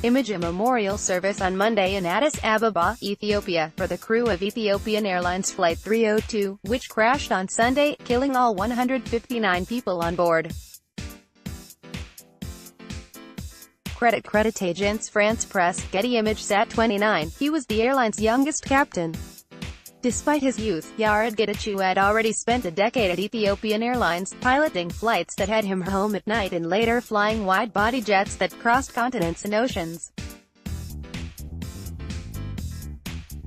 ImageA memorial service on Monday in Addis Ababa, Ethiopia, for the crew of Ethiopian Airlines Flight 302, which crashed on Sunday, killing all 159 people on board. CreditCreditAgence France-Presse, Getty ImagesAt 29, he was the airline's youngest captain. Despite his youth, Yared Getachew had already spent a decade at Ethiopian Airlines, piloting flights that had him home at night and later flying wide-body jets that crossed continents and oceans.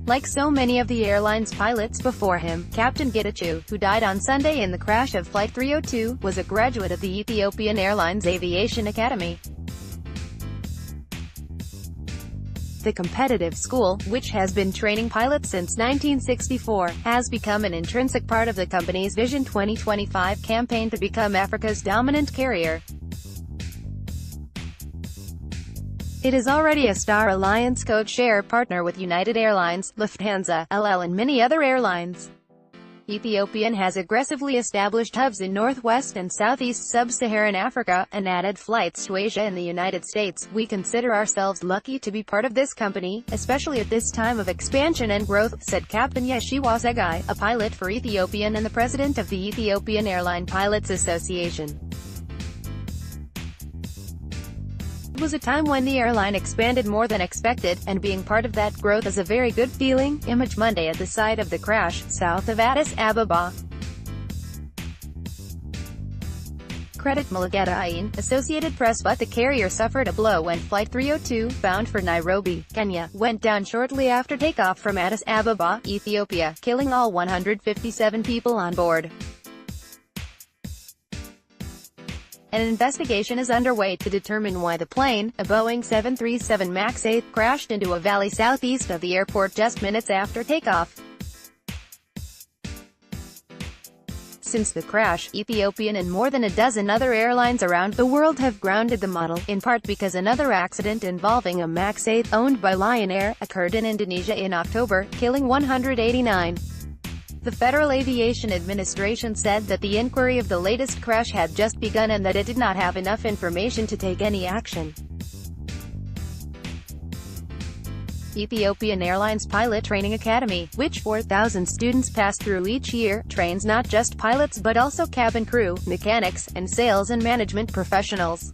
Like so many of the airline's pilots before him, Captain Getachew, who died on Sunday in the crash of Flight 302, was a graduate of the Ethiopian Airlines Aviation Academy. The competitive school, which has been training pilots since 1964, has become an intrinsic part of the company's Vision 2025 campaign to become Africa's dominant carrier. It is already a Star Alliance code-share partner with United Airlines, Lufthansa, LL and many other airlines. Ethiopian has aggressively established hubs in Northwest and Southeast Sub-Saharan Africa, and added flights to Asia and the United States. We consider ourselves lucky to be part of this company, especially at this time of expansion and growth, said Captain Yared Getachew, a pilot for Ethiopian and the president of the Ethiopian Airline Pilots Association. It was a time when the airline expanded more than expected, and being part of that growth is a very good feeling. Image Monday at the site of the crash, south of Addis Ababa. CreditCreditAgence Associated Press. But the carrier suffered a blow when Flight 302, bound for Nairobi, Kenya, went down shortly after takeoff from Addis Ababa, Ethiopia, killing all 157 people on board. An investigation is underway to determine why the plane, a Boeing 737 MAX 8, crashed into a valley southeast of the airport just minutes after takeoff. Since the crash, Ethiopian and more than a dozen other airlines around the world have grounded the model, in part because another accident involving a MAX 8, owned by Lion Air, occurred in Indonesia in October, killing 189. The Federal Aviation Administration said that the inquiry of the latest crash had just begun and that it did not have enough information to take any action. Ethiopian Airlines Pilot Training Academy, which 4,000 students pass through each year, trains not just pilots but also cabin crew, mechanics, and sales and management professionals.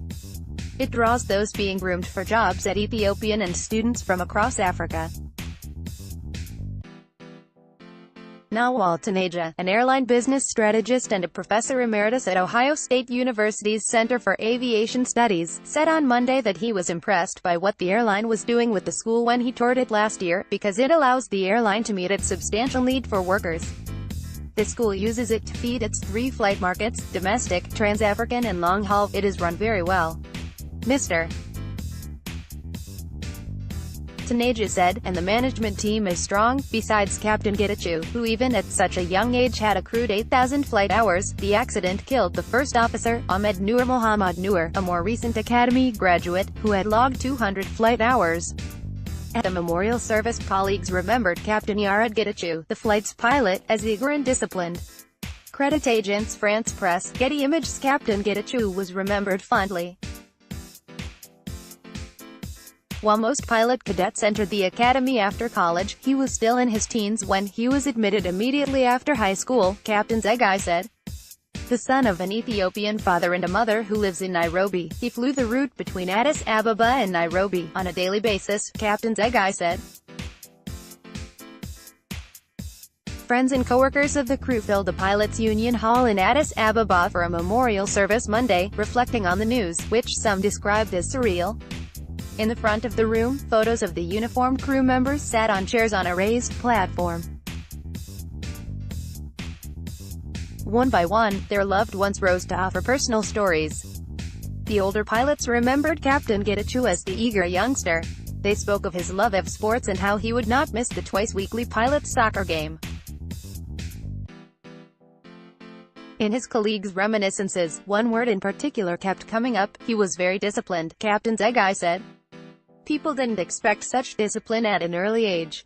It draws those being groomed for jobs at Ethiopian and students from across Africa. Nawal Taneja, an airline business strategist and a professor emeritus at Ohio State University's Center for Aviation Studies, said on Monday that he was impressed by what the airline was doing with the school when he toured it last year, because it allows the airline to meet its substantial need for workers. The school uses it to feed its 3 flight markets: domestic, trans-African and long-haul. It is run very well. Mr. Taneja said, and the management team is strong. Besides Captain Getachew, who even at such a young age had accrued 8,000 flight hours, the accident killed the first officer, Ahmed Noor Mohammad Noor, a more recent academy graduate, who had logged 200 flight hours. At the memorial service, colleagues remembered Captain Yared Getachew, the flight's pilot, as eager and disciplined. CreditAgence France-Presse, Getty Images. Captain Getachew was remembered fondly. While most pilot cadets entered the academy after college, he was still in his teens when he was admitted immediately after high school, Captain Getachew said. The son of an Ethiopian father and a mother who lives in Nairobi, he flew the route between Addis Ababa and Nairobi on a daily basis, Captain Getachew said. Friends and co-workers of the crew filled the Pilots Union Hall in Addis Ababa for a memorial service Monday, reflecting on the news, which some described as surreal. In the front of the room, photos of the uniformed crew members sat on chairs on a raised platform. One by one, their loved ones rose to offer personal stories. The older pilots remembered Captain Getachew as the eager youngster. They spoke of his love of sports and how he would not miss the twice-weekly pilot soccer game. In his colleagues' reminiscences, one word in particular kept coming up: he was very disciplined, Captain Getachew said. People didn't expect such discipline at an early age.